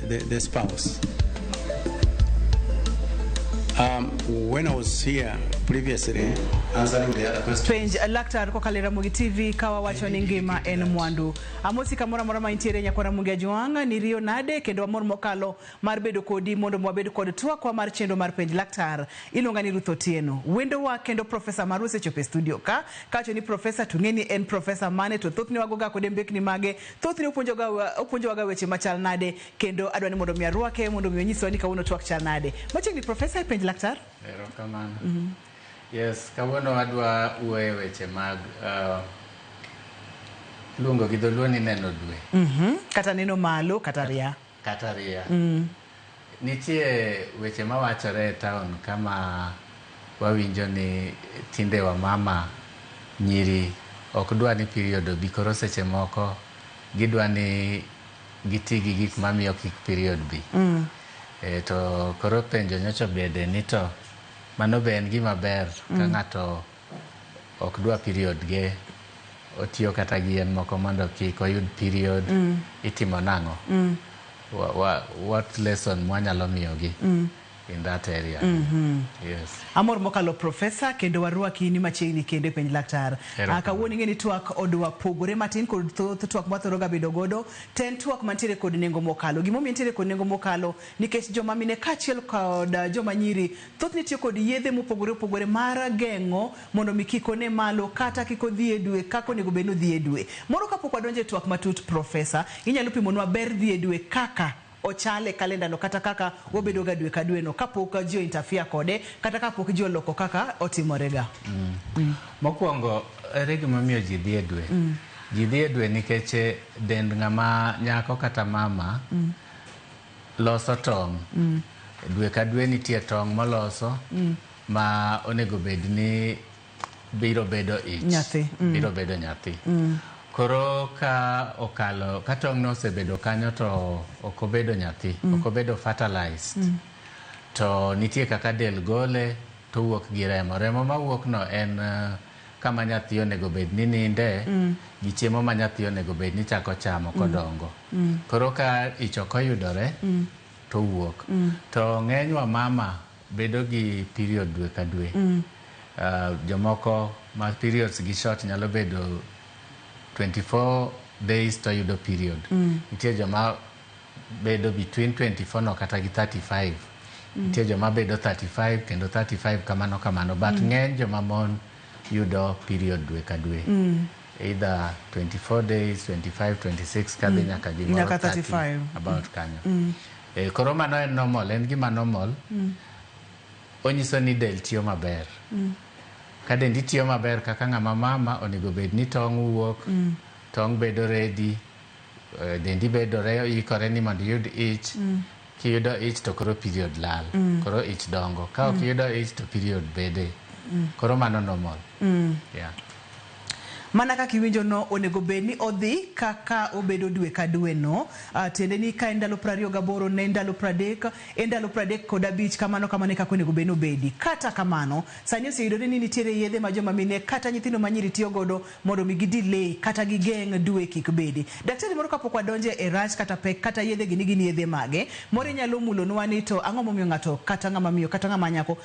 the spouse. When I was here previously answering the other question, Penj laktar ko kalera mugi TV kawa wacho ni ngima en mwandu. Amosi kamora mora maintiere nyakora mugi ajuanga ni rio nade kendo amor mokalo mar bedo kodi mondo mwabedo kod twak kwa mar chendo mar penj laktar. Ilonga ni Ruth Otieno. Wendo wa kendo Professor Maruse chope studio ka kacho ni Professor tungeni en Professor mane to thothni wagoga kode mbekni mage thothni upuonjoga weche machal nade kendo adwani mondo mi arwake mondo mi nyiswa ni kawuono twak chal nade. Machegni Professor penj laktar. Erokamano. Yes, kawuono adwa uwe weche mag luongo gi dholuo ni neno dwe. Kata neno malo kata ria. Kata ria. Nitie weche mawachore e town kama wawinjo ni tinde wa mama nyiri ok dwa ni period obi koro seche moko gidwa ni giti gi gik mamiyo kik period bi. To koro penjo nyocha bede ni to mano be en gima ber ka ng'ato ok dwa period ge otiyo kata gi yien moko mondo kik oyud period itimo nang'o. What lesson mwanyalo miyogi in that area. Yes. Amor mokalo Professor kendo warwaki ni machiegni kendo penj laktar. Kawuono ng'eni twak odwa pogore matin kod twak mathoroga bedo godo ten twak mantiere kod nengo mokalo. Gimomiyo ntiere kod nengo mokalo nikech joma mine kachiel kod joma nyiri thothni tiyo kod yedhe mopogore mar geng'o mondo mi kik one malo kata kik odhi e dwe kaka onego bed ni odhi e dwe. Moro kapok wadonjo e twak matut Professor, inyalo pimonwa ber dhi e dwe kaka ochale kalenda no kata kaka wobedo ga dwe ka dwe no kapok ji interfere kode kata kapok ji oloko kaka otimorega. Mokwongo ere gima miyo ji dhi e dwe. Ji dhi e dwe nikech dend ng'ama nyako kata mama loso tong'. Dwe ka dwe nitie tong' moloso ma onego bed ni biro bedo ich. Nyathi. Biro bedo nyathi. Koro ka okalo ka tong' no osebedo kanyo to ok obedo nyathi, ok obedo fertilized. To nitie kaka del gole to wuok gi remo. Remo ma wuok no en kama nyathi onego bed ni ninde gi chiemo ma nyathi onego bed ni chako chamo kodongo. Koro ka ich ok oyudore to wuok. To ng'enywa mama bedo gi period dwe ka dwe. Jomoko ma periods gi short nyalo bedo 24 days to yudo period. Nitie joma bedo between 24 no kata gi 35. Nitie joma bedo 35 kendo 35 kamano. But ng'eny joma mon yudo period dwe ka dwe. Either 24 days, 25, 26 kadhi nyaka gimoro 30 about kanyo. Koro mano en normal, en gima normal. Onyiso ni del tiyo maber. Ka dendi tiyo maber kaka ng'ama mama onego bed ni tong' wuok, tong' bedo ready, dendi bedo ikore ni mondo yud ich. Kiyudo ich to koro period lal. Koro ich dongo. Ka ok yudo ich to period bede. Koro mano normal. Yeah. Mana kaka iwinjo no onego bed ni odhi kaka obedo dwe ka dwe no. Tende ni ka endalo 28 ne endalo 30, endalo 35 kamano kaka onego bed ni obedi. Kata kamano, sani oseyudore ni nitiere yedhe ma joma mine kata nyithindo manyiri tiyo godo mondo mi delay kata gigeng' dwe kik bedi. Daktari moro kapok wadonje e rach kata pek kata yedhe gini yedhe mage, moro nyalo mulonwa ni to ang'o momiyo ng'ato kata ng'ama miyo kata ng'ama nyako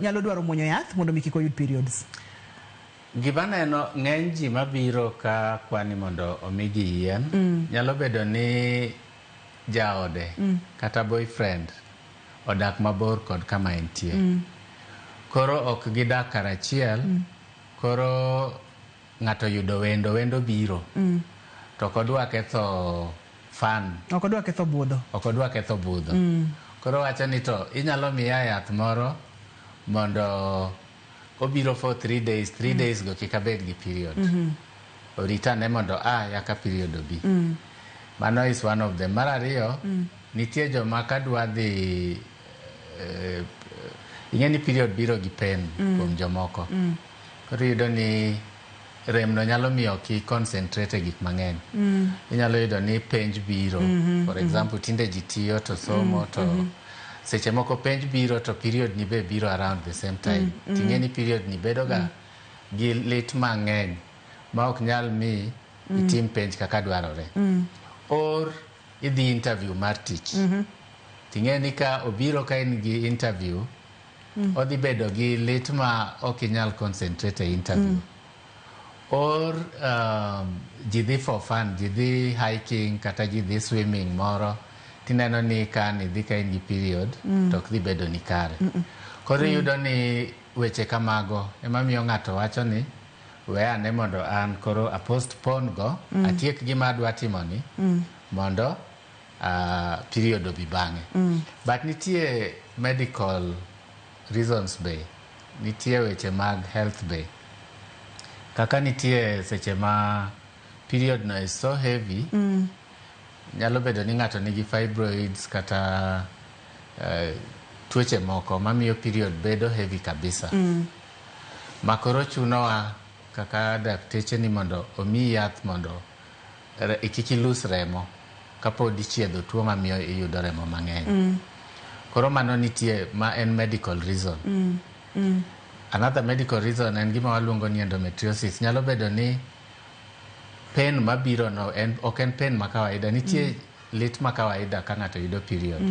nyalo dwaro muonyo yath mondo mi kik oyud periods. Gibaneno ng'eny ji mabiro ka kwani mondo omigi yien nyalo bedo ni jaode kata boyfriend odak mabor kod kama entie. Koro ok gidak karachiel. Koro ng'ato yudo wendo biro. To kodwa ketho fan. Ok odwa ketho budho. Koro wacho ni to inyalo miya yath moro mondo obiro for 3 days. 3 days go kik abed gi period. Oritane mondo yaka period obi. Mano is one of them. Mar ariyo, nitie joma kadwa dhi ing'eni period biro gi pen kuom jomoko. Koro yudo ni rem no nyalo miyo ki concentrate e gik mang'eny. Inyalo yudo ni penj biro. For example, tinde ji tiyo to somo to seche moko penj biro to period ni be biro around the same time. Ting'eni period ni bedo ga gi lit mang'eny ma ok nyal mi itim penj kaka dwarore. Or idhi interview mar tich. Ting'e ni ka obiro ka in gi interview, odhi bedo gi lit ma ok inyal concentrate e interview. Or ji dhi for fun, ji dhi hiking kata ji dhi swimming moro, tineno ni ka idhi ka in gi period, to ok dhi bedo ni kare. Koro yudo ni weche kamago ema miyo ng'ato wacho ni we ane mondo an koro a postpone go, atiek gima adwa timo ni mondo period obi bang'e. But nitie medical reasons be, nitie weche mag health be. Kaka nitie seche ma period no is so heavy, nyalo bedo ni ng'ato nigi fibroids kata tuoche moko mamiyo period bedo heavy kabisa. Makoro chunowa kaka dakteche ni mondo omi yath mondo kik ilus remo kapod ichiedho tuo mamiyo iyudo remo mang'eny. Koro mano nitie ma en medical reason. Another medical reason en gima waluongo ni endometriosis. Nyalo bedo ni pain mabiro no ok en pain ma kawaida. Nitie lit ma kawaida ka ng'ato yudo period.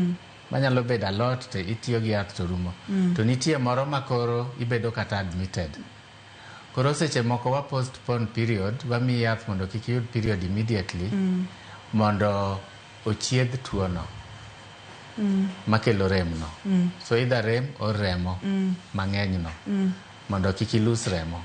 Manyalo bedo a lot to itiyo gi yath to rumo. To nitie moro ma koro ibedo kata admitted. Koro seche moko wa postpone period, wami yath mondo kik yud period immediately, mondo ochiedh tuo no. Makelo rem no. So either rem or remo mang'eny no. Mondo kik ilus remo.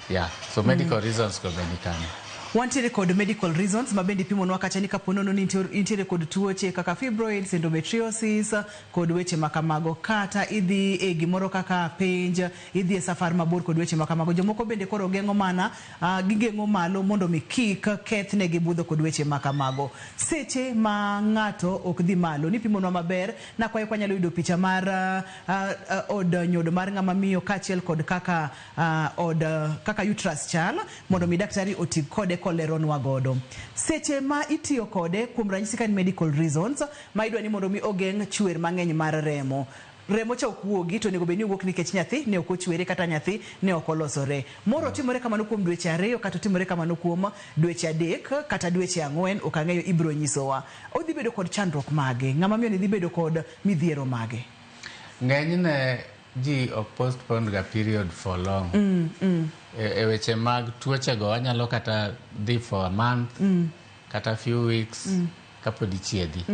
Yeah. So medical reasons go be nikane. Wantiere kod medical reasons mabende pimonwa kacha ni kaponono ni intiere kod tuoche kaka fibroids, endometriosis, kod weche makamago, kata idhi e gimoro kaka penj, idhi e safar mabor kod weche makamago. Jomoko bende koro geng'o mana gigeng'o malo mondo mi kik keth ne gibudho kod weche makamago. Seche ma ng'ato ok dhi malo, ni pimonwa maber, na kwayo kwa nyalo yudo picha mar od nyodo mar ng'ama miyo kachiel kod kaka kaka uterus chal, mondo mi daktari otig kode koleronwa godo. Seche ma itiyo kode kuom ranyisi kan medical reasons, ma idwa ni mondo mi ogeng' chwer mang'eny mar remo. Remo cha okuogi to nego beni wuok nikech nyathi ne ok ochwere kata nyathi ne ok olosore. Moro timore kamano kuom dweche 2 kata timore kamano kuom dweche 3 kata dweche 4, ok ang'eyo ibro nyisowa. Odhi bedo kod chandruok mage, ng'ama miyo ni dhi bedo kod midhiero mage. Ng'enyne ji ok postpone ga period for long. E weche mag tuoche go anyalo kata dhi for a month, kata few weeks, kapod ichiedhi.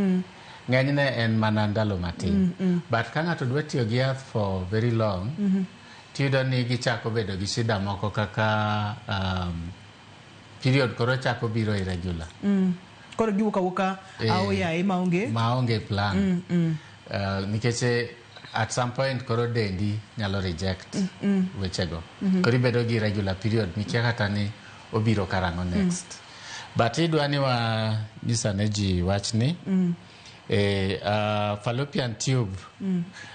Ng'enyne en mana ndalo matin. But ka ng'ato dwa tiyo gi yath for very long, tiyudo ni gichako bedo gi shida moko kaka period koro chako biro irregular. Koro giwuka aoyaye maonge plan. Nikech at some point koro dendi nyalo reject wechego. Koro ibedo gi regular period mikia kata ni obiro karang'o next. But idwa ni wa nyisane ji wachni fallopian tube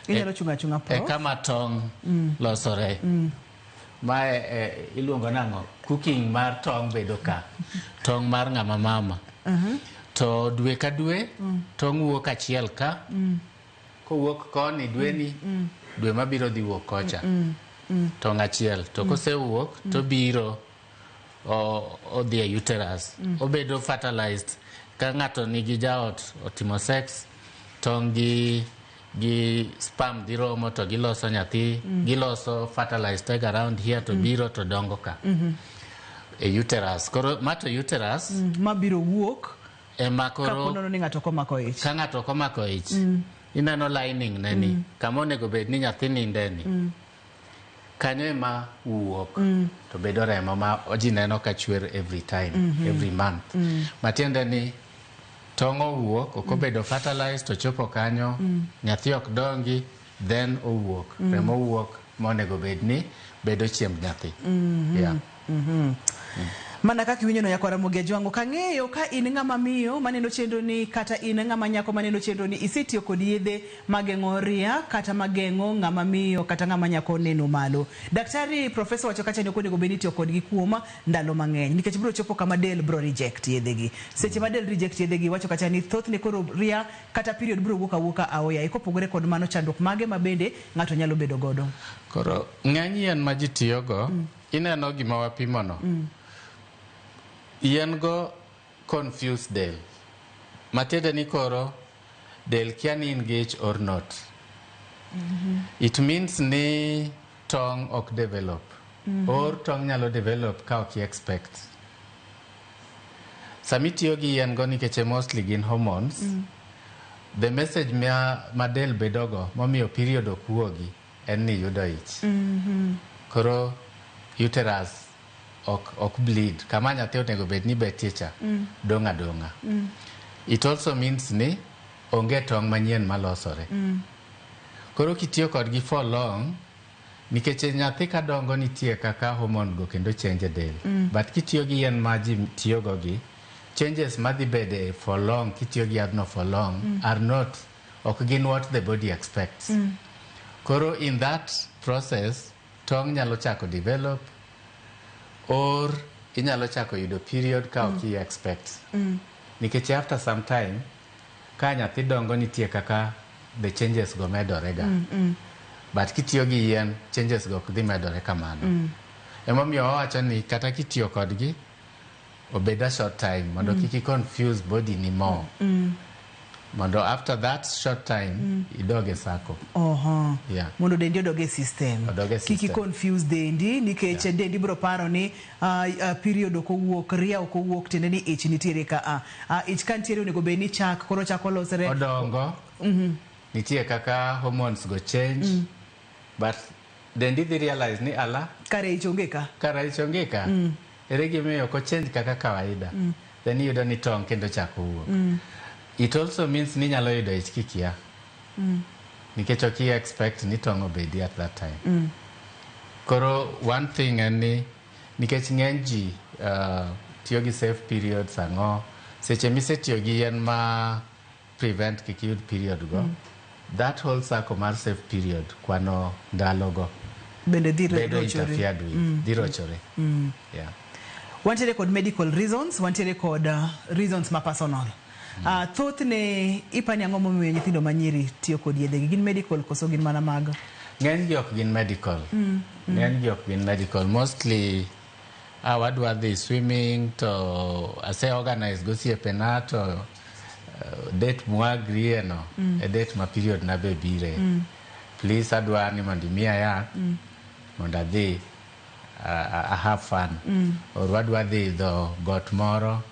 inyalo chunga po kama tong losore. Ma iluongo nang'o cooking mar tong bedo ka. Tong mar ng'ama mama. To dwe ka dwe tong wuok achiel ka. Kowuok koni dweni, dwe mabiro dhi wuok kocha. Tong achiel. To kosewuok to biro odhi e uterus. Obedo fertilized. Ka ng'ato nigi jaot otimo sex, tong gi sperm dhi romo to giloso nyathi, giloso fertilized egg around here to biro to dongo ka. E uterus. Koro mato uterus mabiro wuok ema koro kaponono ni ng'ato komako ich. Ka ng'ato komako ich. Inano lining neni. Kama onego bed ni nyathi nindeni. Kanyo ema wuok. To bedo remo ma ji neno ka chwer every time, every month. Matiende ni tong owuok, ok obedo fertilized, to chopo kanyo, nyathi ok dongi, then owuok. Remo wuok monego bed ni bedo chiemb nyathi. Yeah. Mana kaka winyo no yakora Mugia Jwangu, kang'eyo ka in ng'ama miyo maneno chenro ni kata in ng'ama nyako maneno chenro ni isetiyo kod yedhe mageng'o ria kata mageng'o ng'ama miyo kata ng'ama nyako neno malo. Daktari professor wacho kacha ni ok onego bed ni itiyo kodgi kuom ndalo mang'eny nikech biro chopo kama del biro reject yedhegi. Seche ma del reject yedhegi wacho kacha ni thothne koro ria kata period biro wuok aoya. Kopogore kod mano chandruok mage mabende ng'ato nyalo bedo godo. Koro ng'eny yien ma ji tiyogo ineno gima wapimono. Yien go confuse del. Matiende ni koro del kia ni in gi ich or not. It means ni tong ok develop. Or tong nyalo develop ka ok expect. Samitiyo gi yien go nikech mostly gin hormones. The message ma del bedogo momiyo period ok wuogi en ni yudo ich. Koro uterus ok bleed. Kama nyathi onego bed ni betie cha donga donga. It also means ni onge tong manyien malosore. Koro kitiyo kodgi for long, nikech nyathi ka dongo nitie kaka hormone go kendo change del. But kitiyo gi yien ma ji tiyo go gi, changes madhi bede for long, kitiyo gi yadno for long, are not, ok gin what the body expects. Koro in that process, tong nyalo chako develop, or inyalo chako yudo period ka ok expect. Nikech after some time, ka nyathi dongo nitie kaka the changes go medorega. But kitiyo gi yien, changes go kudhi medore kamano. Emomiyo wawacho ni kata kitiyo kodgi, obeda short time, mondo kiki confuse body ni more. Mondo after that short time, idoge sako. Yeah. Mondo dendi odoge system. Kiki confuse dendi, nikech dendi bro paro ni period oko wuok, ria oko wuok, tende ni ich nitiere ka ich kan tiere onego beni chak, koro chako losere. Odongo. Nitie kaka hormones go change. But dendi dhi realize ni ala. Kare ich onge ka. Kare ich onge ka. Ere gimiyo ko change kaka kawaida. Then yudo ni tong kendo chako wuok. It also means ni nyalo yudo ich kikia. Nikech ok expect ni tong obedi at that time. Koro one thing en ni nikech ng'eny ji tiyo gi safe periods ang'o. Seche mise tiyo gi yien ma prevent kik yud period go. That whole circle mar safe period kwano ndalo go. Bedo interfered with. Dhi rochore. Yeah. Wantiere kod medical reasons, wantiere kod reasons ma personal. Thoth ne ipani ang'o momiyo nyithindo manyiri tiyo kod yedhegi, gin medical koso gin mana mag? Ng'eny gi ok gin medical. Ng'eny gi ok gin medical. Mostly wadwa dhi swimming to ase organize gosiepena to date mwagrie no a date ma period na be bire. Please adwa ni mondo miya yath mondo adhi I have fun. Or wadwa dhi dho got moro.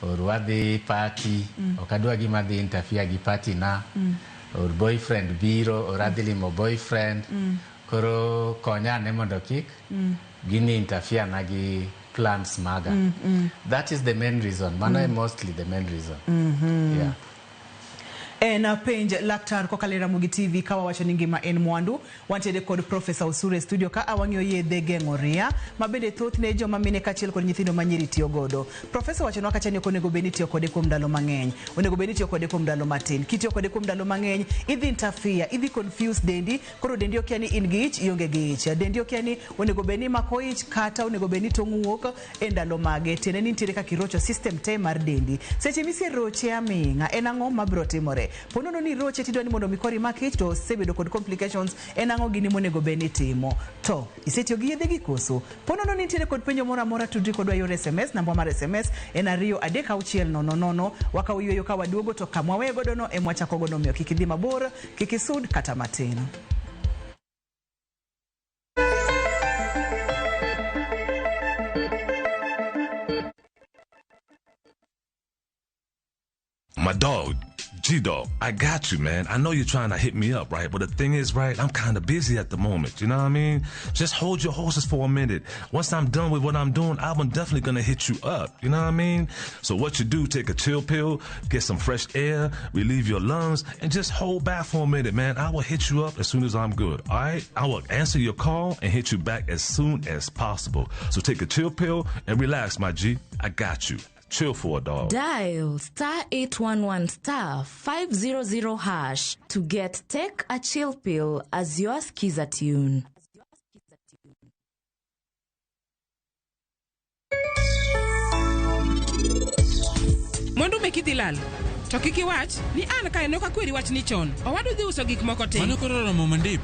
Or wadhi party. Ok adwa gima dhi interfere gi party na. Or boyfriend biro. Or adhi limo boyfriend. Koro konya ne mondo kik gini interfere na gi plans maga. That is the main reason. Mano mostly the main reason. Yeah. Penj laktar kokalera Mugi TV kawa wacho ni ngima en mwandu. Wantiere kod Professor Osure studio ka awang'yo yedhe geng'o ria mabende thoth ne joma mine kachiel kod nyithindo manyiri tiyo godo. Professor wacho nwa kacha ni onego bedi tiyo kode kuom ndalo mang'eny, onego bedi tiyo kode kuom ndalo matin. Kitiyo kode kuom ndalo mang'eny idhi interfere, idhi confuse dendi, koro dendi okia ni in gi ich, ionge gi ich. Dendi okia ni onego bedi mako ich kata onego bedi tong' wuok e ndalo mage. Tiende ni nitiere kaka irocho system te mar dendi. Seche mise roche aming'a en ang'o mabro timore? Ponono ni roche tidwa ni mondo mikori makich to sebedo kod complications en ang'o gini monego beni timo. To isetiyo gi yedhe gi koso. Ponono ni nitiere kod penjo mora mora tudri kodwa yor SMS, namba mar SMS en 23600. Wakaw yueyo ka waduogo to kama wawe godo no emwachako godo miyo kik idhi mabor, kik isud kata matin. My dog, G-Dog, I got you, man. I know you're trying to hit me up, right? But the thing is, right, I'm kind of busy at the moment. You know what I mean? Just hold your horses for a minute. Once I'm done with what I'm doing, I'm definitely going to hit you up. You know what I mean? So what you do, take a chill pill, get some fresh air, relieve your lungs, and just hold back for a minute, man. I will hit you up as soon as I'm good, all right? I will answer your call and hit you back as soon as possible. So take a chill pill and relax, my G. I got you. Chill for a dog. Dial *811*500# to get Take a Chill Pill as your skiza tune. Mondo mekidhi lal. To kiki wach ni an ka enoka kweri wach ni chon. Owadu dhi uso gik moko te. Mano koro romo mandip.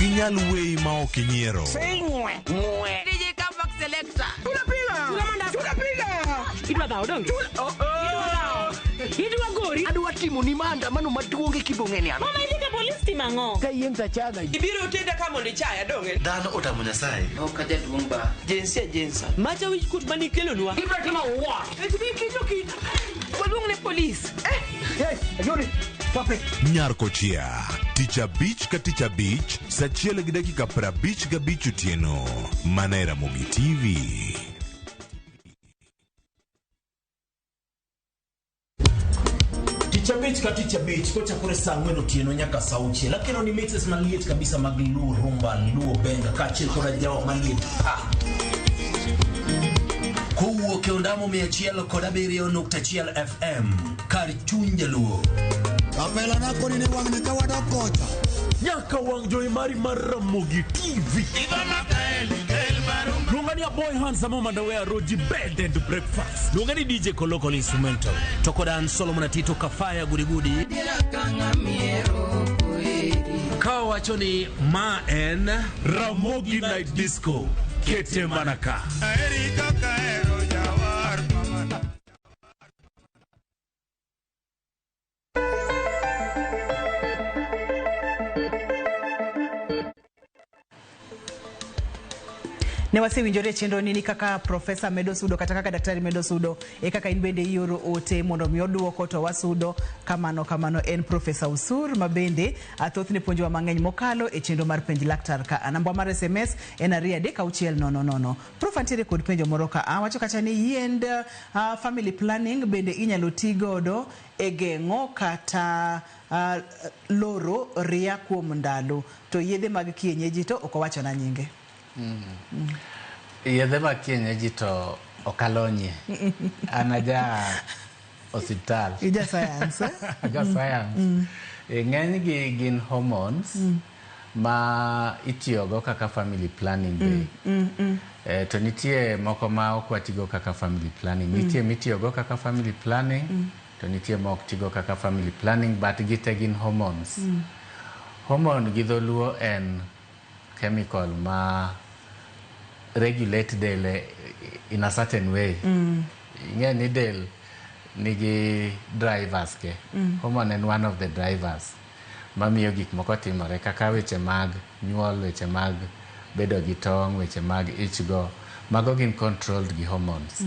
ginyal wei ma ok inyiero. DJ Comeback Selector. Idwa dhao donge? Idwa gori? Adwa timo ni maandamano maduong' e Kibong'eni ano. Mama idhi ka polis timo ang'o? Ka yeng tachaga. Ibiro tenda kama ni chaya donge. Dhano otamo Nyasaye. Ok jaduong' ba. Jensa. Macha wich kut mani kelonwa. Ibro timo what? Waluong ne polis. Yes, Yuri. Topic. Nyarko chia. Tich abich ka tich abich, saa 1:55 otieno. Manera Mogi TV. Ticha beach kochakore saa 4 otieno nyaka saa 6 lakini ni mixes maliet kabisa mag luo rumba luo benga kachil koda jawa maliet kowuok e ondamo 107.1 FM kar chuny jaluo Kapela na koni ni wang ni kawada kocha nyaka wang joy mari mar Ramogi TV Lungani ya boy handsome mandawea roji bed and breakfast Lungani DJ Kolokol instrumental Tokodan Solomon Tito Kafaya gudi Kawa wachoni ma en Ramogi Night Disco Kete Manaka Ne wasewinjore chenro nini kaka Profesa Medosudo kata kaka Daktari Medosudo kaka inbende ioro ote mondo mi oduoko to wasudo kamano en Profesa Usur mabende athothne puonjwa mang'eny mokalo e chenro mar penj laktar ka namba mar SMS en 2 Prof antiere kod penjo moro ka wacho kacha ni yiend family planning bende inyalo tigodo e geng'o kata loro ria kuom ndalo to yedhe mag kienyeji to ok owacho na nyinge. Yedhe mag kienyeji to okalonye. Anaja hospital. Ija science. Aga science. Ng'eny gi gin hormones ma itiyogo kaka family planning be. To nitie moko ma ok watigo kaka family planning. Nitie mitiyogo kaka family planning. To nitie ma ok tigo kaka family planning but gite gin hormones. Hormone gi dholuo en chemical ma regulate del in a certain way. Ing'e ni del nigi drivers ke. Hormone en one of the drivers. Mamiyo gik moko timore kaka weche mag nyuol, weche mag bedo gi tong', weche mag ichgo. Mago gin controlled gi hormones.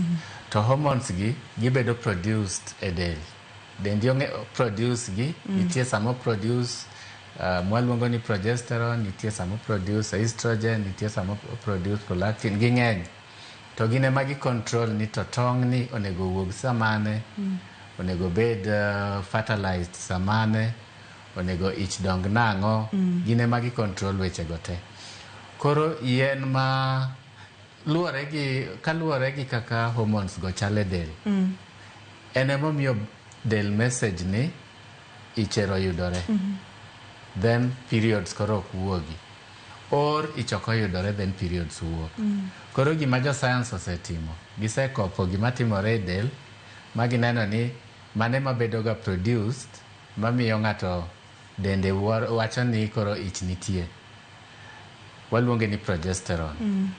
To hormones gi gibedo produced e del. Dendi produce gi, nitie samo produce mwaluongo ni progesterone, nitie samo produce estrogen, nitie samo produce prolactin, ging'eny. To gine magi control ni to tong' ni onego wuog samane, onego bed fertilized samane, onego ich dong nang'o, gine magi control weche gote. Koro yien ma kaluwore gi kaka hormones go chale del. En emomiyo del message ni ichero yudore. Then periods koro ok wuogi. Or ichoko yudore then periods wuok. Koro gima jo science osetimo. Gisekopo gima timore e del. Magineno ni mane mabedoga produced. Mamiyo ng'ato dende wacho ni koro ich nitie. Waluonge ni progesterone.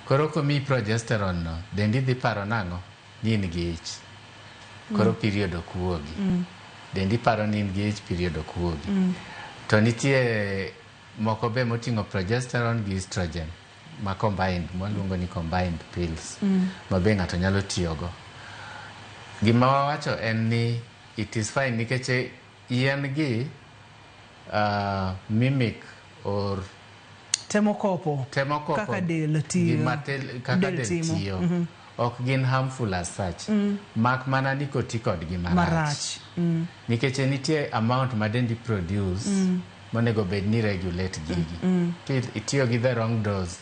Koro komi progesterone no. Dendi dhi paro nang'o? Ni in gi ich. Koro period ok wuogi. Dendi paro ni in gi ich period ok wuogi. To nitie moko be moting'o progesterone gi estrogen ma combined, mwaluongo ni combined pills, ma be ng'ato nyalo tiyogo. Gima wawacho en ni it is fine nikech yien gi mimic or temo kopo kaka del tiyo. Kaka del tiyo. Ok gin harmful as such. Mak mana ni koti kodgi marach. Nikech nitie amount ma dendi produce monego bed ni regulate gigi. Itiyo gi the wrong dose.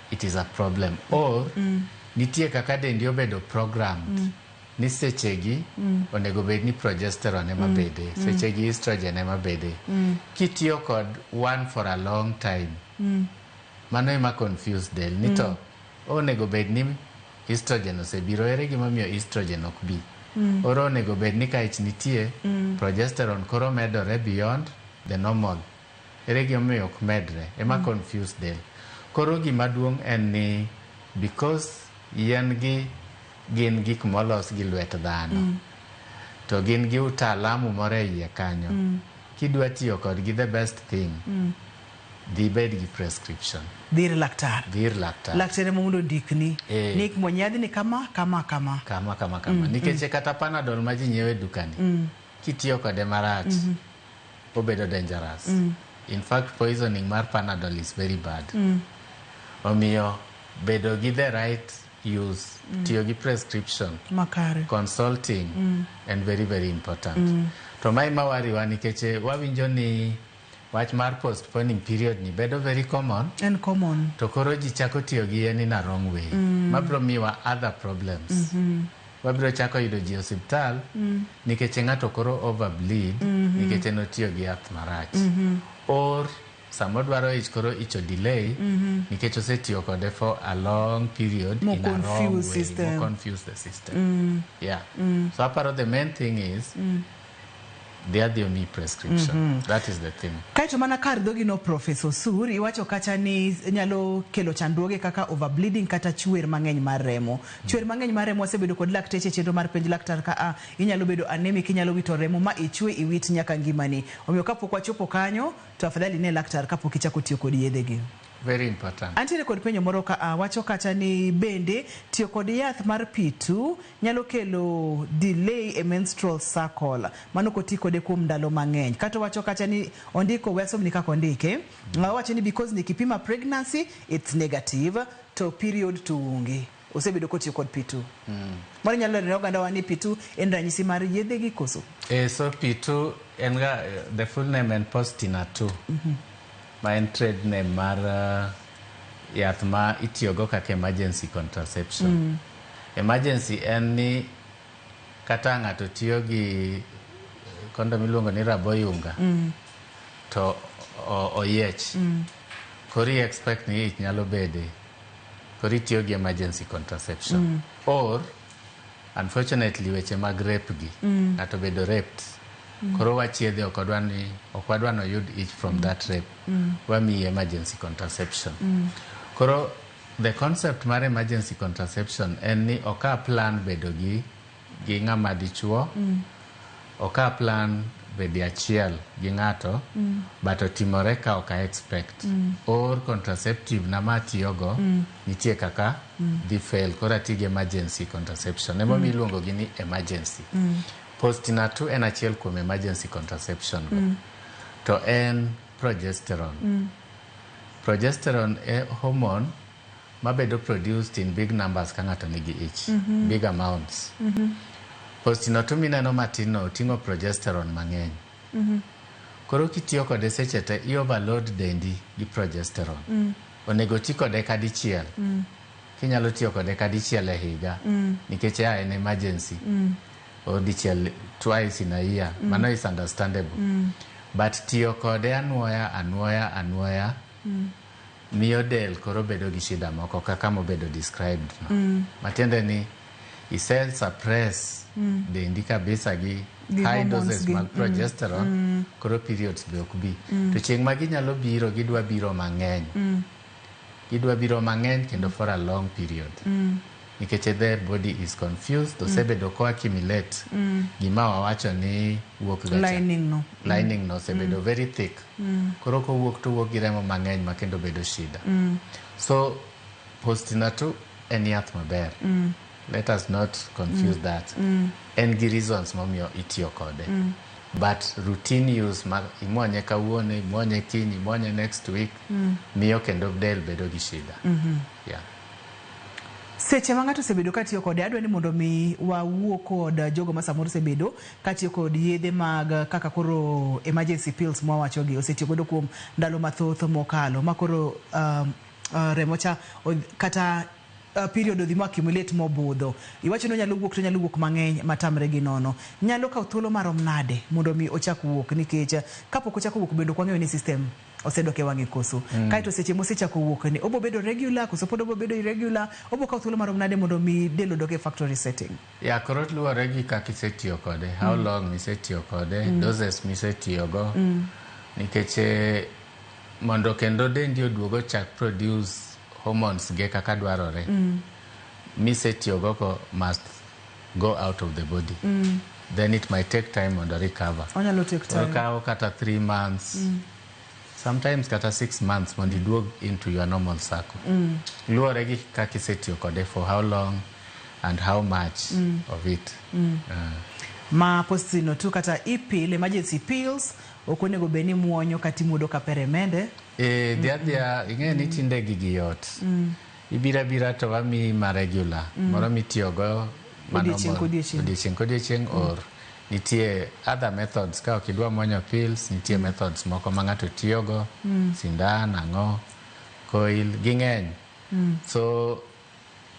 It is a problem. Or nitie kaka dendi obedo programmed. Ni sechegi onego bed ni progesterone ema bede. Sechegi estrogen ema bede. Kitiyo kod one for a long time. Mano ema confuse del. Nito onego bed ni estrogen osebiro, ere gimomiyo estrogen ok bi. Oro onego bed ni ka ich nitie, progesterone koro medore beyond the normal. ere gimomiyo ok medre ema confuse del. Koro gima duong' en ni because yien gi gin gik molos gi lwet dhano to gin gi utaalamu moro e iye kanyo. Kidwa tiyo kodgi, the best thing dhi bed gi prescription. Dhir laktar. Laktar ema mondo ndikni ni monyadhi ni kama. Nikech kata Panadol ma ji nyiewo e dukani kitiyo kode marach obedo dangerous. In fact, poisoning mar Panadol is very bad. Omiyo bedo gi the right use, tiyo gi prescription, consulting and very very important. To mai mawariwa nikech wawinjo ni wach mar postponing period ni bedo very common. To koro ji chako tiyo gi yien in a wrong way. Mabro miwa other problems. Wabiro chako yudo ji osiptal nikech ng'ato koro overbleed nikech notiyo gi yath marach. Or samo dwaro ich koro icho delay nikech osetiyo kode for a long period in a wrong way. More confuse the system. Yeah. So aparo the main thing is they are the only prescription. That is the thing. Kaito mana kar dhogi no Professor Sur iwacho kacha ni nyalo kelo chandruoge kaka overbleeding kata chwer mang'eny mar remo. Chwer mang'eny mar remo osebedo kod lakteche chenro mar penj laktar ka inyalo bedo anemic, inyalo wito remo ma ichwe iwit nyaka ngimani. Omiyo kapok wachopo kanyo to afadhali ne laktar kapok ichako tiyo kod yedhegi. Very important. Antiere kod penjo moro ka wacho kacha ni bende tiyo kod yath mar P2 nyalo kelo delay e menstrual cycle. Mano koti kode kuom ndalo mang'eny. Kato wacho kacha ni ondiko wesom ni kako ndike. Wacho ni because nikipima pregnancy it's negative to period to unge. Osebedo kotiyo kod P2. Mano nyalo lero oganda wa ni P2 en ranyisi mar yedhegi koso. So P2 en ga the full name en Postina 2. Ma en trade name mar yath ma itiyogo kaka emergency contraception. Emergency en ni kata ng'ato tiyo gi kondom iluongo ni raboyunga to oyiech. Kori expect ni ich nyalo bede. Kori tiyo gi emergency contraception. Or unfortunately weche mag rape gi. Ng'ato bedo raped. Koro wachiedhe okwadwa no yud ich from that rape. Wami emergency contraception. Koro the concept mar emergency contraception en ni oka plan bedo gi ng'ama dichuo. Oka plan bedi achiel gi ng'ato but otimore ka oka expect. Or contraceptive na matiyogo nitie kaka di fail. Koro atigi emergency contraception. Emo miluongo gi ni emergency. Postina 2 en achiel kuom emergency contraception. To en progesterone. Progesterone e hormone mabedo produced in big numbers ka ng'ato nigi ich. Big amounts. Postina 2 mineno matino oting'o progesterone mang'eny. Koro kitiyo kode seche te i-overload dendi gi progesterone. Onego ti kode kadichiel. Kinyalo tiyo kode kadichiel e higa. Nikech en emergency. Or dichiel twice in a year. Mano is understandable. But tiyo kode anuoya miyo del koro bedo gi shida moko kaka mobedo described no. Matiende ni isel suppress dendi kabisa gi high doses mag progesterone. Koro periods be ok bi. To chieng' ma ginyalo biro gidwa biro mang'eny. Gidwa biro mang'eny kendo for a long period. Nikech their body is confused. Osebedo ko accumulate gima wawacho ni wuok gacha. Lining no osebedo very thick. Koro ko wuok to wuok gi remo mang'eny ma kendo bedo shida. So Postina 2 en yath maber. Let us not confuse that. En gi reasons momiyo itiyo kode. But routine use imwonye kawuono, imwonye kiny, imwonye next week miyo kendo del bedo gi shida. Yeah. Seche ma ng'ato osebedo katiyo kode, adwa ni mondo mi wawuo kod jogo ma samoro osebedo katiyo kod yedhe mag kaka koro emergency pills mwawachogi osetiyo godo kuom ndalo mathoth mokalo ma koro remocha kata period odhi accumulate mobudho. Iwacho no nyalo wuok mang'eny matamre gi nono. Nyalo kawo thuolo marom nade mondo mi ochak wuok, nikech kapok ochako wuok bendo kwang'eyo ni system osedoke wang'e koso. Kaito seche mosechako wuok ni obo bedo regular koso pod obo bedo irregular, obo kawo thuolo marom nade mondo mi del odoke factory setting. Ya koro luwore gi kaka isetiyo kode, how long isetiyo kode, doses misetiyogo. Nikech mondo kendo dendi oduogo chak produce hormones ge kaka dwarore misetiyogo must go out of the body. Then it might take time mondo recover. Onyalo take time. Okawo kata 3 months. Sometimes kata 6 months mondo iduog into your normal cycle. Luwore gi kaka isetiyo kode for how long and how much of it. Ma postino tu kata ipil emergency pills okonego beni muonyo kati mudo ka peremende. Dia ing'e ni tinde gigi yot. Ibira to wami ma regular. Moro mitiyogo odiochieng' kodiochieng' or nitie other methods ka okidwa muonyo pills, nitie methods moko ma ng'ato tiyogo, sindan, ang'o, coil, ging'eny. So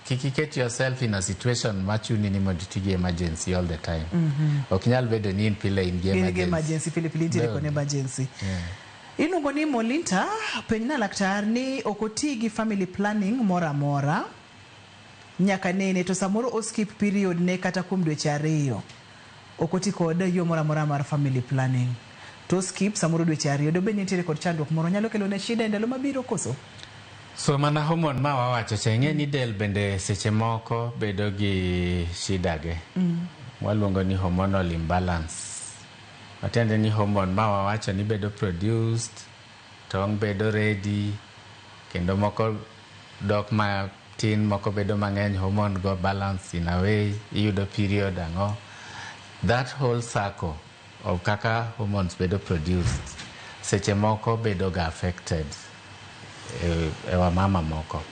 kikiket yourself in a situation machuni ni mondo itigi emergency all the time. Okinyal bedo ni in pile in emergency. Pile intiere kod emergency. Iluongo ni Molinta, penjna laktar ni okoti gi family planning mora mora nyaka nene to samoro o skip period ne kata kuom dweche 2 okoti kod yo mora mora mar family planning to skip samoro dweche 2 do bende nitiere kod chandruok moro nyalo kelo ne shida ndalo mabiro koso. So mana hormone ma wawacho cha ing'e ni del bende seche moko bedo gi shida ge. Waluongo ni hormonal imbalance. Matiende ni hormone ma wawacho ni bedo produced, tong' bedo ready, kendo moko dok ma tin, moko bedo mang'eny, hormone go balance in a way, iyudo period ang'o. That whole circle of kaka hormones bedo produced, seche moko bedo ga affected. Ewa mama moko.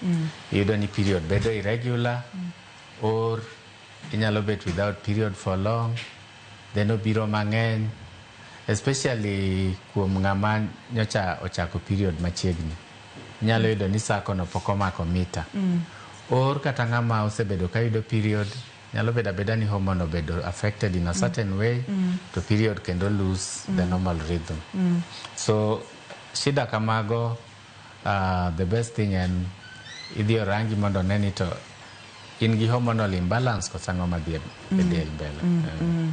Iyudo ni period bedo irregular, or inyalo bet without period for long, then obiro mang'eny, especially kuom ng'ama nyocha ochako period machiegni. Inyalo yudo ni sako no pok omako mita. Or kata ng'ama osebedo ka yudo period, nyalo bedo abeda ni hormone obedo affected in a certain way, to period kendo lose the normal rhythm. So shida kamago, the best thing en idhi orangi mondo neni to in gi hormonal imbalance kosa ng'oma dhi e del mbele.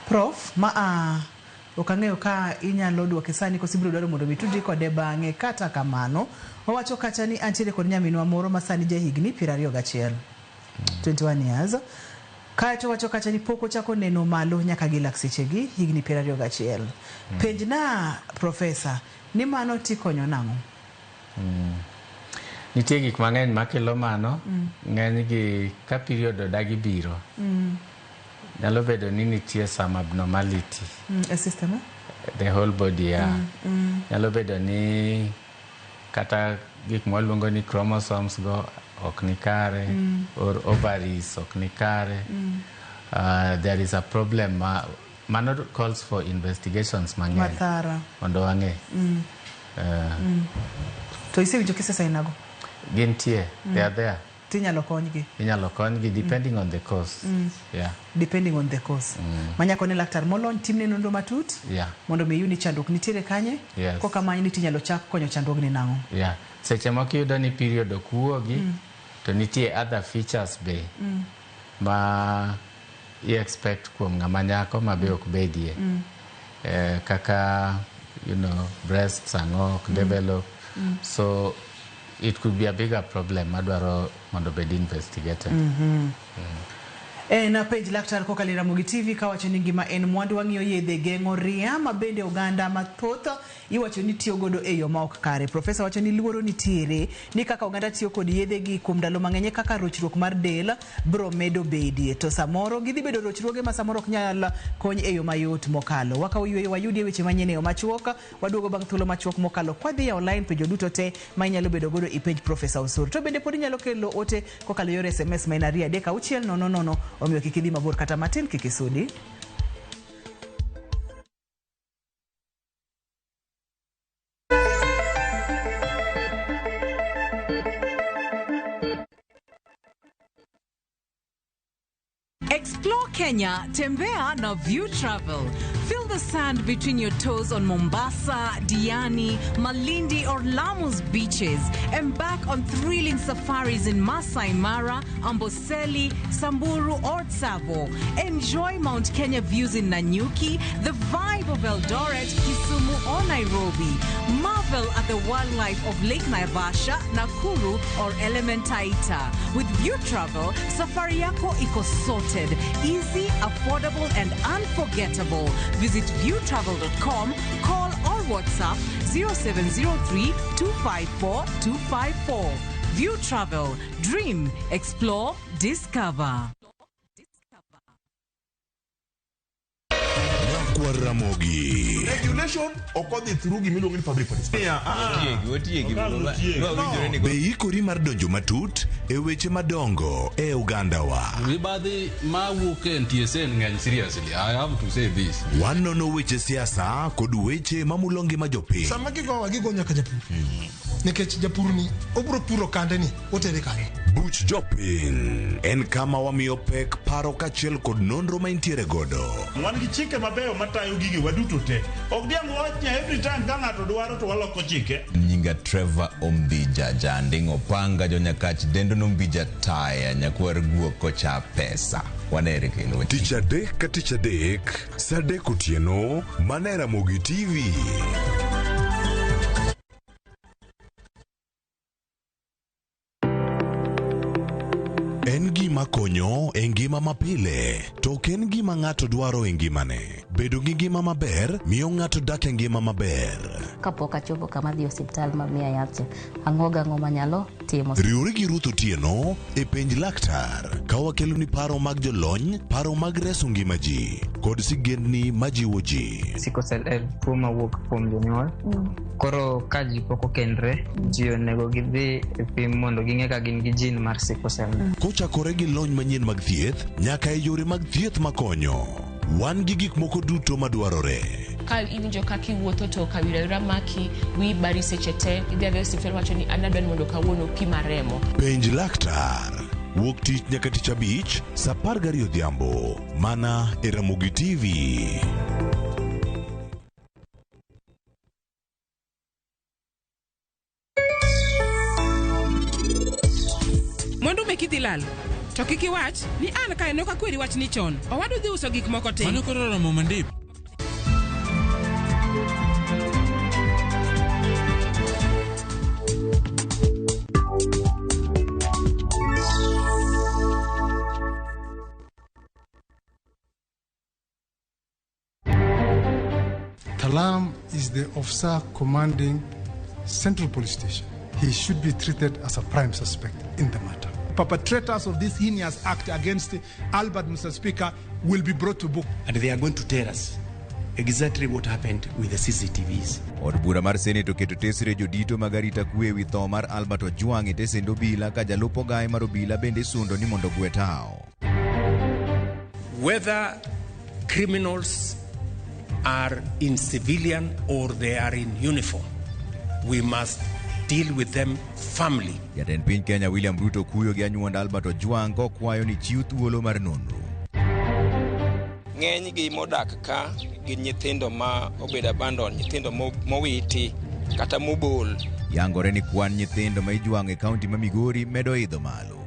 Prof, okang'eyo ka inyalo duoke sani kosibiro dwaro mondo mitudri kode bang'e, kata kamano owacho kacha ni antiere kod nyaminwa moro ma sani jahigni 21, 21 years. Kaeto wacho kacha ni pok ochako neno malo nyaka gi lak sechegi, higni 21. Penjna profesa ni mano ti konyo nang'o? Nitie gik mang'eny makelo mano, ng'eny gi ka period odagi biro. Nyalo bedo ni nitie some abnormality. A system? The whole body, yeah. Nyalo bedo ni kata gik mwaluongo ni chromosomes go ok ni kare, or ovaries ok ni kare. There is a problem. Mano calls for investigations mang'eny. Mathara. Mondo wang'e. To isewinjo kisesa inago? Gintie. They are there. Tinyalo konygi? Inyalo konygi depending on the cause. Yeah. Depending on the cause. Manyako ne laktar molony timne nonro matut? Yeah. Mondo miyu ni chandruok nitiere kanye? Yes. Koka manyi ni tinyalo chak konyo chandruok ni nang'o? Yeah. Seche moko yudo ni period okuogi, to nitie other features be ma you expect kuom ng'ama nyako ma be ok bedie. Kaka, breasts ang'o ok develop. So it could be a bigger problem madwaro mondo bed investigated. Na page laktar kokalo Ramogi TV kawacho ni ngima en mwandu, wang'iyo yedhe geng'o ria ma bende oganda mathoth iwacho ni tiyo godo e yo ma ok kare. Profesa wacho ni luoro nitiere ni kaka oganda tiyo kod yedhe gi kuom ndalo mang'eny kaka rochruok mar del bro medo bedie, to samoro gidhi bedo rochruoge ma samoro ok nyal kony e yo mayot mokalo. Wakawo yweyo wayudie weche manyien e yo machuok, waduogo bang' thuolo machuok mokalo kwadhi ya online page duto te ma inyalo bedo godo i page Profesa Osur. To bende pod inyalo kelo ote kokalo yor SMS ma inaria 36000. Omiyo kikidhi mabor kata matin kikisudi. Explore Kenya, tembea na View Travel. Feel the sand between your toes on Mombasa, Diani, Malindi or Lamu's beaches. Embark on thrilling safaris in Masai Mara, Amboseli, Samburu or Tsavo. Enjoy Mount Kenya views in Nanyuki, the vibe of Eldoret, Kisumu or Nairobi. Marvel at the wildlife of Lake Naivasha, Nakuru or Elementaita. With View Travel, safari yako iko sorted, easy, affordable and unforgettable. Visit viewtravel.com, call or WhatsApp 0703 254 254. View Travel. Dream, explore, discover. Ramogi. Regulation okodi through gimiluongo ni public participation. Be ikori mar donjo matut e weche madongo e Uganda wa. Mibadhi mawuok e NTSA ng'eny seriously. I have to say this. Wanono weche siasa kod weche mamulongi ma jopiny. Sama gigo nyaka japur. Nikech japur ni obro puro kande ni otere kare. Buch jopiny en kama wamiyo pek paro kachiel kod nonro ma intiere godo. Wan gi chike mabeyo matayo gigi waduto te. Ok diam wachnya every time ka ng'ato dwaro to waloko chike. Nyinga Trevor Ombija jandingo panga jonyakach dendo nombija taya nyakwar guok kocha pesa. Wanere kelo. Tich adek ka tich adek, sa adek otieno, mana Ramogi TV. En gima konyo e ngima mapile, to en gima ng'ato dwaro e ngimane. Bedo gi ngima maber miyo ng'ato dak e ngima maber. Kapok achopo kama dhi osiptal mamiya yath, ang'o manyalo timo. Riwri gi Ruth Otieno e penj laktar, ka wakelo ni paro mag jolony, paro mag reso ngima ji, kod sigendni majiwo ji. Sickle cell en tuo mawuok kuom jonyuol. Koro ka ji pok okendre, ji onego gidhi e pim mondo ging'e ka gin gi jin mar sickle cell. Kochakore gi lony manyien mag thieth nyaka e yore mag thieth makonyo. Wan gi gik moko duto madwarore. Ka iwinjo ka kiwuotho to kawira maki wi bari seche te idhi adhi osiptal wacho ni an adwani mondo kawuono pima remo. Penj laktar wuok tich nyaka tich abich saa 12 odhiambo mana e Ramogi TV. Mondo mekidhi lal. To kiki wach ni an ka eno ka kweri wach ni chon. Owadu dhi uso gik moko te. Mano koro romo mandip. Talam is the officer commanding Central Police Station. He should be treated as a prime suspect in the matter. Perpetrators of this heinous act against Albert, Mr. Speaker, will be brought to book. And they are going to tell us exactly what happened with the CCTVs. Od bura mar Senate oketo tesre jodito magarita kwe wi tho mar Albert Ojwang e tesend obila ka jalupo gae mar obila bende sundo ni mondo gwe tao. Whether criminals are in civilian or they are in uniform, we must deal with them firmly. Jatend piny Kenya William Ruto kuyo gi anyuond Albert Ojwang kokwayo ni chiw thuolo mar nonro. Ng'eny gi modak ka gin nyithindo ma obedo abandon, nyithindo mowiti kata mobol. Yangore ni kwan nyithindo ma ijwang' e kaunti ma Migori medo idho malo.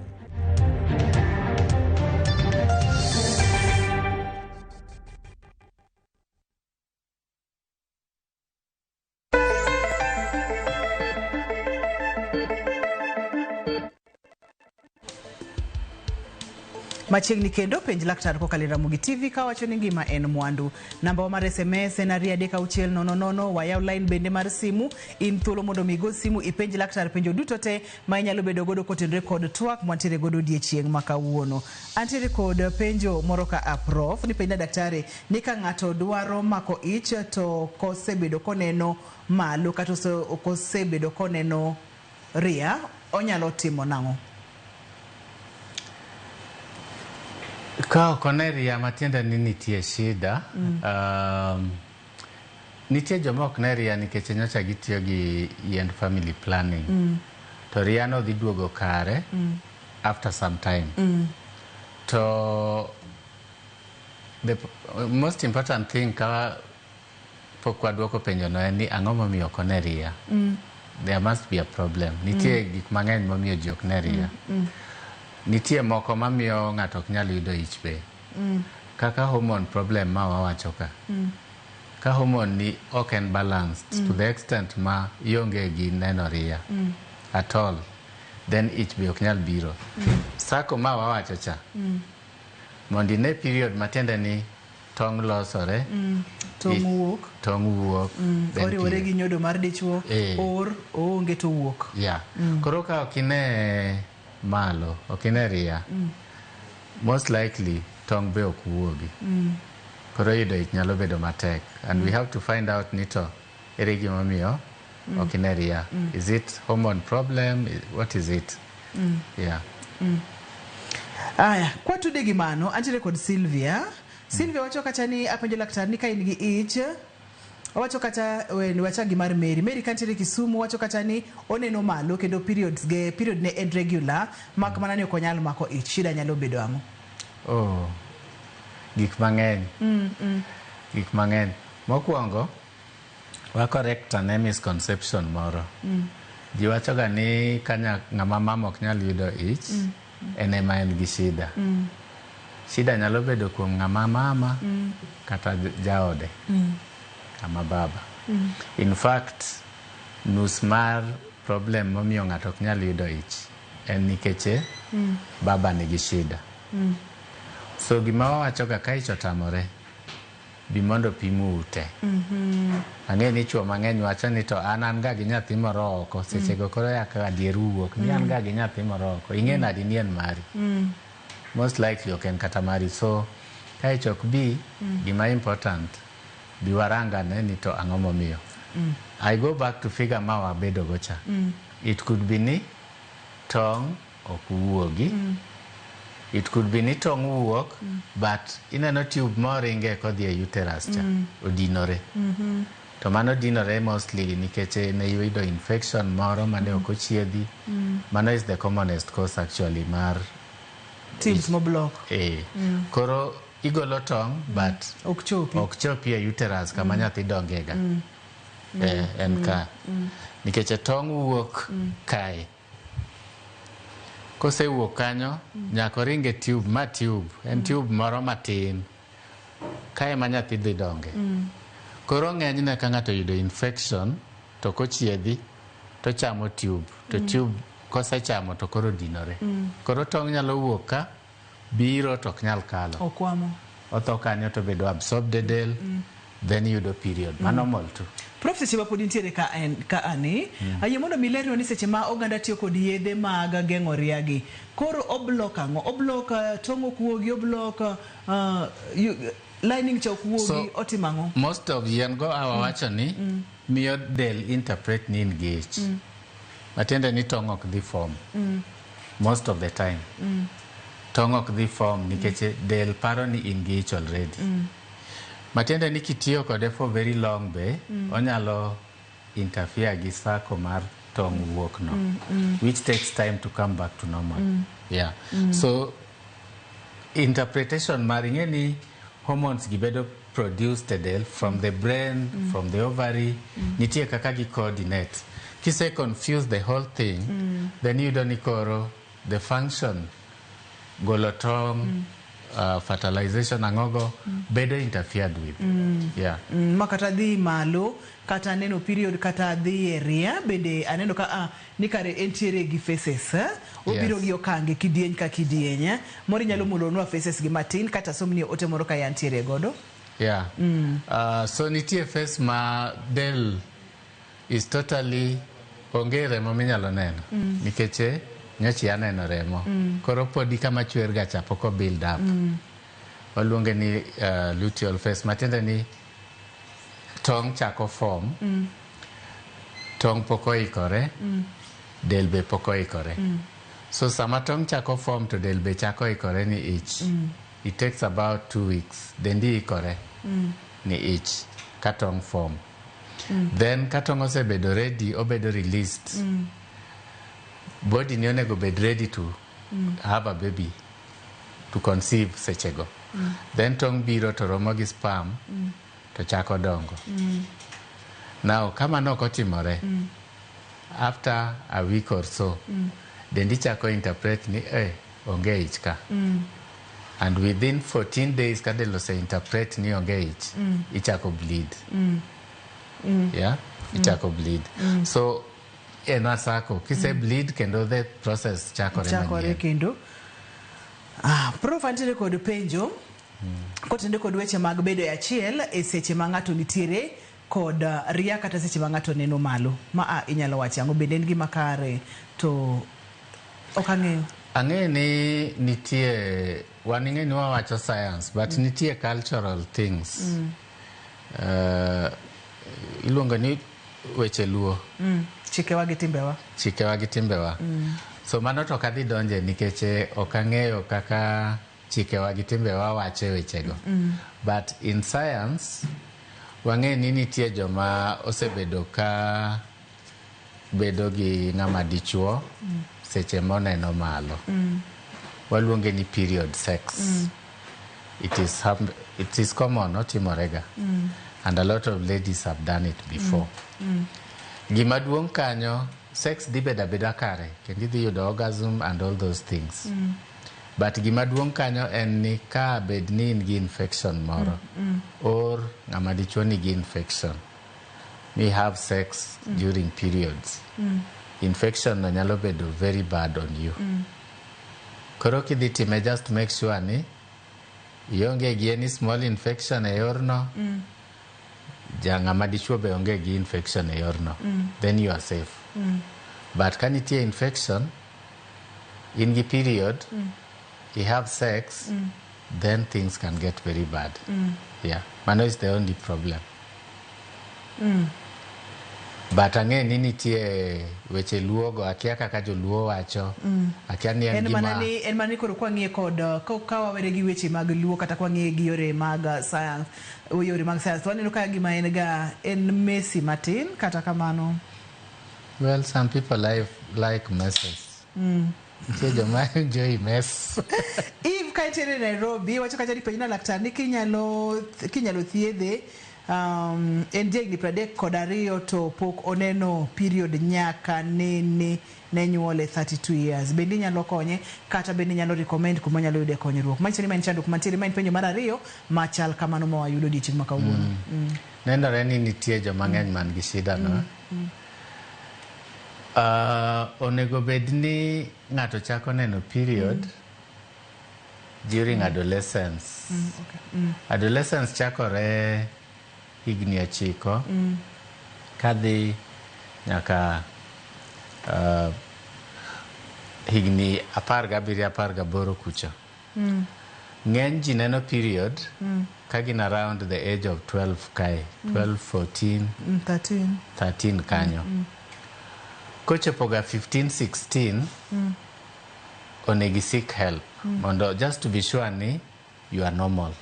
Machiegni kendo penj laktar kokalo Ramogi TV ka wacho ni ngima en mwandu. Namba wa mar SMS en 36000 wayaw line bende mar simu in thuolo mondo migo simu ipenj laktar penjo duto te ma inyalo bedo godo kotenre kod twak mwantiere godo odiechieng' ma kawuono. Antiere kod penjo moro ka aprof ni penja daktari ni ka ng'ato dwaro mako ich to kosebedo koneno malo kata kosebedo koneno ria onyalo timo nang'o? Ka koneria matiende ni nitie shida, nitie joma ok neria nikech nyocha gitiyo gi yiend family planning. To riano dhi duogo kare after some time. To The most important thing ka pok waduoko penjo no en ni ang'o momiyo ok one ria. There must be a problem. Nitie gik mang'eny momiyo ji ok ne ria. Nitie moko mamiyo ng'ato ok nyal yudo ich be. Kaka hormone problem ma wawacho ka. Ka hormone ni ok en balanced to the extent ma ionge gi neno ria at all, then ich be ok nyal biro. Sako ma wawacho cha. Mondo ine period matiende ni tong' losore. Tong' wuok. Oriwore gi nyodo mar dichuo. Or onge to wuok. Yeah. Koro ka ok ine malo, ok ine ria, most likely tong' be ok wuogi. Koro yudo ich nyalo bedo matek. And we have to find out nito ere gimomiyo ok ine ria. Is it hormone problem? What is it? Yeah. Aya, kwa tude gi mano, antiere kod Sylvia. Sylvia wacho kata ni apenjo laktar ni ka in gi ich. Wacho kata ni wacha gi mar Mary. Mary kantiere Kisumu wacho kata ni oneno malo kendo period ne en regular, mak mana ni ok onyal mako ich. Shida nyalo bedo ang'o? Oh. Gik mang'eny. Gik mang'eny. Mokwongo, wa correct an misconception moro. Ji wacho ga ni kanya ng'ama mama ok nyal yudo ich, en ema en gi shida. Shida nyalo bedo kuom ng'ama mama kata jaode kama baba. In fact, nus mar problem momiyo ng'ato ok nyal yudo ich en nikech baba nigi shida. So gima wawacho ga ka ich otamore, bi mondo pimu ute. Ang'e ni chuo mang'eny wacho ni to an ga gi nyathi moro oko, seche go koro ya ka dier wuok, ni an ga gi nyathi moro oko. Ing'e nadi ni en mari. Most likely ok en kata mari. So ka ich ok bi, gima important, bi waranga ne ni to ang'o momiyo. I go back to figure ma wabedo gocha. It could be ni tong' ok wuogi. It could be ni tong' wuok, but ineno tube moro ringe kodhi e uterus cha, odinore. To mano dinore mostly nikech ne yudo infection moro mane ok ochiedhi. Mano is the commonest cause actually mar tubes mo block. Koro igolo tong' but ok chopi e uterus kama nyathi dongega. En ka. Nikech tong' wuok kae. Kose wuok kanyo, nyako ringe tube, ma tube, en tube moro matin. Kae ma nyathi dhi donge. Koro ng'enyne ka ng'ato yudo infection, to kochiedhi, to chamo tube. To tube kose chamo to koro dinore. Koro tong' nyalo wuok ka, biro to ok nyal kalo. Okwamo. Otho kanyo to bedo absorbed e del, then yudo period. Manormal too. Prof seche ma pod intiere ka ani, ayie mondo milero ni seche ma oganda tiyo kod yedhe mag geng'o ria gi. Koro oblok ang'o? Oblok tong' ok wuogi, oblok lining cha ok wuogi, otimo ang'o? Most of yien go awawacho ni miyo del interpret ni in gi ich. Matiende ni tong' ok dhi form. Most of the time. Tong' ok dhi form nikech del paro ni in gi ich already. Matiende ni kitiyo kode for very long be, onyalo interfere gi sako mar tong' wuok no, which takes time to come back to normal. Yeah. So, interpretation mar ing'e ni hormones gibedo produced e del from the brain, from the ovary, nitie kaka gi coordinate. Kise confuse the whole thing, then yudo ni koro the function, golo tong', fertilization ang'ogo bedo interfered with. Yeah. Ma kata dhi malo, kata neno period, kata dhi e ria, bende aneno ka ni kare entiere gi faces, obiro gi okange kidieny ka kidieny, mori nyalo mulo nwa faces gi matin, kata somni ote moro ka yantiere godo. Yeah. So nitie face ma del is totally onge remo minyalo neno. Nikeche nyochi aneno remo. Koro podi kama chwer gacha poko build up. Waluonge ni luteal face. Matiende ni tong' chako form. Tong' poko ikore. Del be poko ikore. So sama tong' chako form to del be chako ikore ni ich. It takes about 2 weeks. Dendi ikore ni ich. Katong form. Then katong osebedo ready, obedo released. Body ni onego bed ready to have a baby to conceive sechego. Then tong' biro to romo gi sperm to chako dongo. Now kama nokotimore, after a week or so, dendi chako interpret ni onge ich ka. And within 14 days kadel ose interpret ni onge ich, ichako bleed. Yeah, ichako bleed. So ena sako kise bleed kendo the process chakore kendo. Prof antere kod penjo kotende kod weche mag bedo e achiel e seche ma ng'ato nitiere kod ria kata seche ma ng'ato neno malo ma inyalo wacho ang'o, bende en gima kare to ok ang'eyo. Ang'e ni nitie waning'e ni wawacho science but nitie cultural things. Iluongo ni weche luo. Chikewa gi timbewa. So mano to kadhi donje nikech ok ang'eyo kaka chikewa gi timbewa wacho wechego. But in science wang'e ni nitie joma osebedo ka bedo gi ng'ama dichuo seche moneno malo. Waluonge ni period sex. It is common, otimorega. And a lot of ladies have done it before. Gima duong' kanyo, sex di beda kare, kendi dhi yudo orgasm and all those things. But gima duong' kanyo en ni ka bed ni in gi infection moro, or ng'ama dichuo ni gi infection, we have sex during periods. Infection no nyalo bedo very bad on you. Koro kidhi time just make sure ni ionge gi any small infection e yorno, ng'ama dichuo be onge gi infection e yorno, then you are safe. But ka nitie infection, in gi period, you have sex, then things can get very bad. Yeah, mano is the only problem. But ang'e ni nitie weche luo go, akia kaka jo luo wacho, akia ni en gima... En mani koro kwa ng'e kod, ka wawere gi weche mag luo kata kwa ng'e gi yore mag science, waneno ka gima en ga, en messy matin, kata kamano. Well, some people like messes. Nitie joma enjoy mess. Eve kaitere Nairobi, wacho kacha ni penjina laktar ni kinyalo thiedhe, en jegni 32 to pok oneno period nyaka nene ne nyuole 32 years. Bendi nyalo konye kata bendi nyalo recommend kuma nyalo yude konyruok. Manyiso ni chandruok mantiere ma en penjo mar ariyo machal kamano ma wayudo odiochieng' ma kawuono. Nenore ni nitie joma ng'eny man gi shida no. Onego bed ni ng'ato chako neno period during adolescence. Adolescence chakore higni 9 kadhi nyaka higni 17-18 kucho. Ng'eny ji neno period kagin around the age of 12 kae, 12, 14, 13 kanyo. Kochopoga 15, 16, onegi seek help. Mondo just to be sure ni you are normal.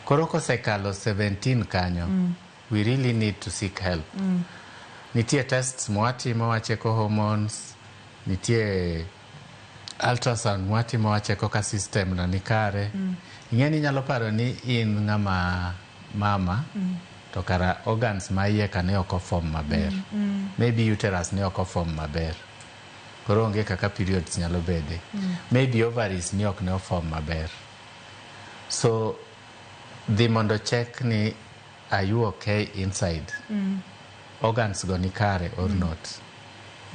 Koro kosekalo 17 kanyo, we really need to seek help. Nitie tests mwatimo wacheko hormones, nitie ultrasound mwatimo wacheko ka system na nikare. Ing'eni nyalo paro ni in ng'ama mama, to kara organs ma iye ka ne oko form maber. Maybe uterus ne oko form maber. Koro onge kaka periods nyalo bede. Maybe ovaries ne ok ne form maber. So, dhi mondo check ni are you okay inside? Organs go ni kare or not?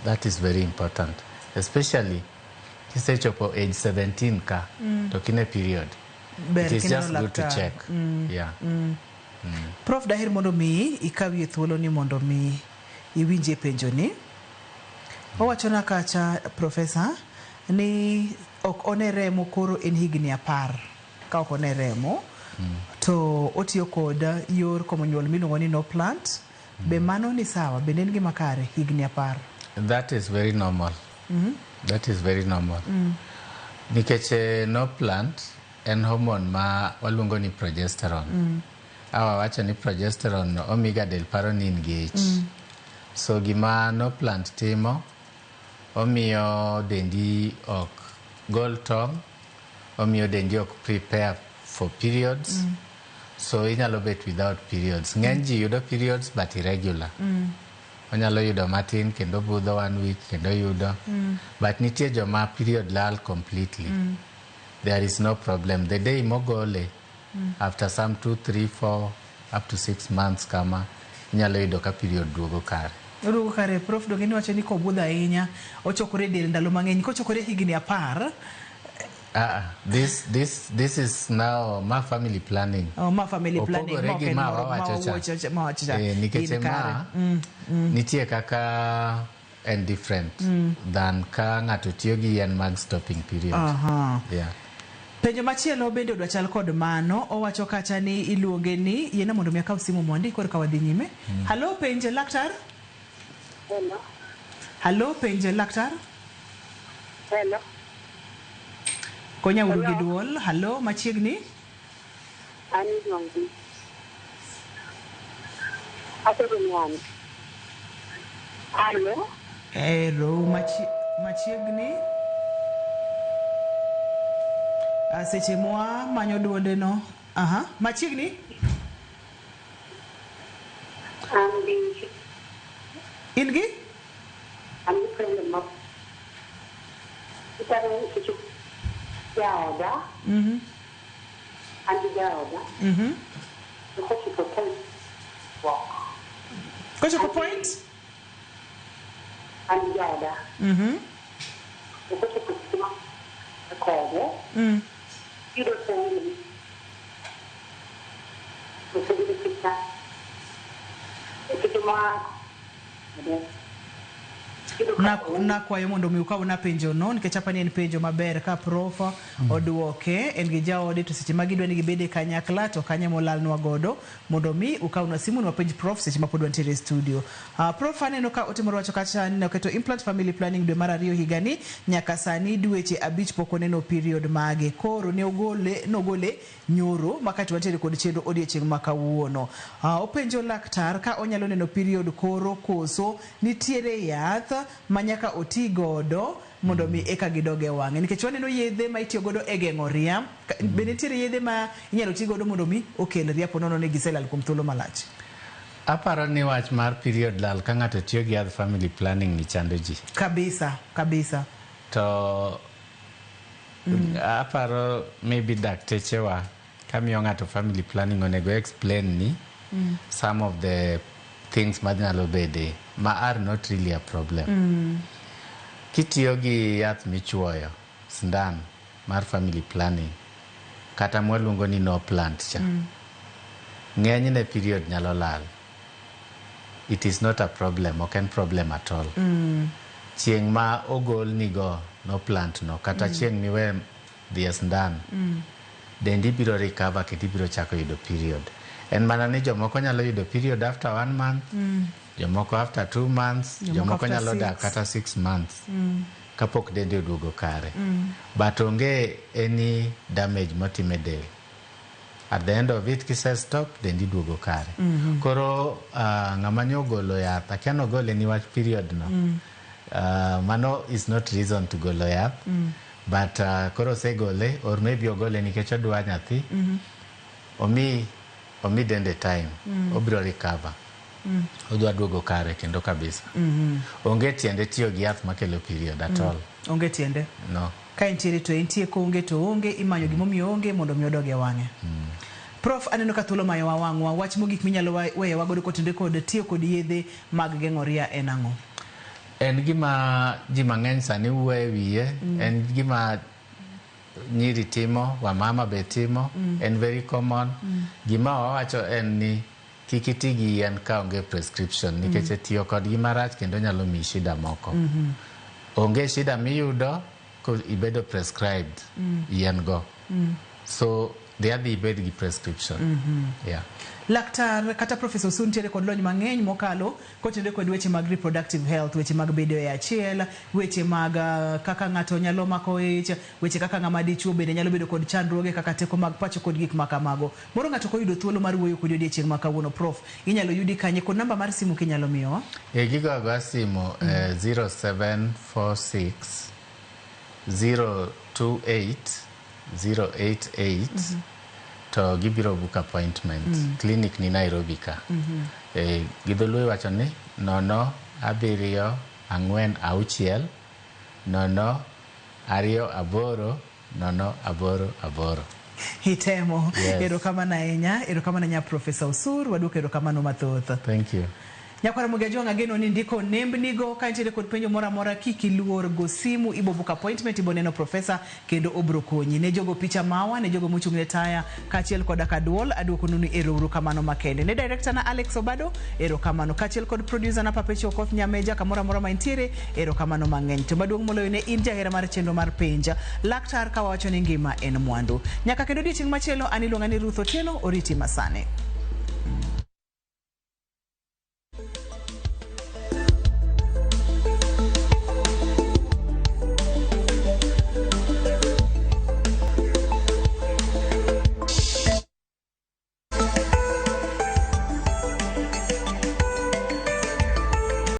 That is very important. Especially, kisechopo age 17 ka, to kine period. It is just good to check. Yeah. Prof daher mondo mi ikawie thuolo ni mondo mi iwinje penjo ni. Owachona kacha professor ni ok one remo koro en higni 10. Ka ok one remo to otiyo kod yor komo nyuol miluongo ni no plant. Be mano ni sawa, bende en gima kare higni 10? That is very normal. That is very normal. Nikech no plant en hormone ma waluongo ni progesterone. Awa wacho ni progesterone no omiga del paro ni in gi ich. So gima no plant timo, omiyo dendi ok gol tong' omiyo dendi ok prepare for periods. So inyalo bet without periods. Ng'eny ji yudo periods but irregular. Onyalo yudo matin kendo budho 1 week kendo yudo. But nitie joma period lal completely. There is no problem. The day mogole, after some 2, 3, 4, up to 6 months kama, inyalo yudo ka period duogo kare. Duogo kare, Prof. Dogeni wacho ni kobudho ahinya, ochokore del ndalo mang'eny, kochokore higni 10. This is now ma family planning. Ma family planning. Opogore gi ma wawacho. Nikech ma nitie kaka and different than ka ng'ato tiyo gi yien mag stopping period. Yeah. Penjo machielo bende odwa chal kod mano, owacho kacha ni iluonge ni yena mondo mi akaw simu mondi korka wadhi nyime. Hello, penjo laktar? Hello. Hello, penjo laktar? Hello. Konya uru gi duol. Hello, machiegni? Ani dongi. Asero nyani. Hello. Ero machiegni? Seche mwa manyo duonde no. Machiegni? Andi. Ingi? Andi kwenye map. Itaro kichu. Jaoda. Andi jaoda. Kochi ko point. Walk. Kochi ko point? Andi jaoda. Kochi ko sima. Akode. Iro sani. Kusudi kita. Itu mah. Na kwayo mondo mi ukaw na penjo no nikech apani en penjo maber ka prof oduoke en gi jaode to seche magidwa ni gibede kanyakla to kanya molal nwa godo mondo mi ukaw na simu no penj prof seche mapod wantiere studio. Prof aneno ka otimoro wacho kacha ni oketo implant family planning dwe mar 2 higani nyaka sani dweche 5 pok oneno period mage koro ne nogole nyoro makati wantiere kod chenro odiechieng' makawuono. Openjo laktar ka onyalo neno period koro koso nitiere yath manyaka oti godo mondo mi eka gidoge wang'e nikech waneno yedhe ma itiyo godo e geng'o ria bende nitiere yedhe ma inyalo ti godo mondo mi okel ria ponono ne giselal kuom thuolo malach. Aparo ni wach mar period lal ka ng'ato tiyo gi yath family planning ni chando ji kabisa to aparo maybe daktechewa kamiyo ng'ato family planning onego explain ni some of the things madnyalo bede ma are not really a problem. Kitiyo gi yath michuoyo sindan mar family planning kata mwaluongo ni no plant cha ng'eny ne period nyalo lal. It is not a problem, ok en problem at all. Chieng' ma ogol nigo no plant no kata chieng' niwe dhiye sindan dendi biro recover kendo biro chako yudo period. En mana ni jomoko nyalo yudo period after 1 month, jomoko after 2 months, jomoko nyalo dak kata 6 months kapok dende oduogo kare. But onge any damage motime del. At the end of it kise stop dendi duogo kare. Koro ng'ama nyogolo yath akiano gole ni wach period no. Mano is not reason to golo yath. But koro se gole or maybe ogole nikech odwa nyathi. Omi dende time. Obiro recover. Odwa duogo kare kendo kabisa. Onge tiende tiyo gi yath makelo period at all. Onge tiende? No. Ka entiere to entie ko onge to onge imanyo gimomiyo onge mondo mi odoge wang'e. Prof aneno ka thuolo mayo wang'wa wach mogik minyalo weyo wagodo kotende kod tiyo kod yedhe mag geng'o ria en ang'o? En gima ji mang'eny sani wuoye wiye. En gima nyiri timo, wamama be timo. En very common. Gima wawacho en ni kik iti gi yien ka onge prescription nikech tiyo kod gima rach kendo nyalo miyi shida moko. Onge shida miyudo ko ibedo prescribed yien go. So they are the ibed gi prescription. Yeah. Laktar kata Professor Sun tiere kod lony mang'eny mokalo kotende kod weche mag reproductive health, weche mag bedo e achiel, weche mag kaka ng'ato nyalo mako ich, weche kaka ng'ama dichuo bende nyalo bedo kod chandruoge kaka teko mag pacho kod gik makamago. Moro ng'ato koyudo thuolo mar wuoyo kod odiechieng' makawuono Prof inyalo yudi kanye kod namba mar simu kinyalo miyowa? Gigo go simu 0746 028 088 to gibiro book appointment. Clinic ni Nairobi ka. Gidholuo wacho ni 074 4 6 0 2 8 Hitemo. Yes. Erokamana nya Professor Osur, waduka erokamano mathoth. Thank you. Nyakwara Mugajonga geno ni ndiko nembnigo kaintere kod penjo mora kiki luor go simu ibo book appointment ibo neno professor kendo obro konyi ne jogo picha mawa ne jogo mochungne taya kachiel kod akaduol aduoko nunu ero kamano makende ne director na Alex Obado ero kamano kachiel kod producer na Papecho Okoth Nyameja kamora maintiere ero kamano mang'eny to maduong' moloyo ne in jahera mar chenro mar penja laktar kawacho ni ngima en mwandu nyaka kendo dichieng' machielo aniluonga ni Ruth Otieno oriti masane.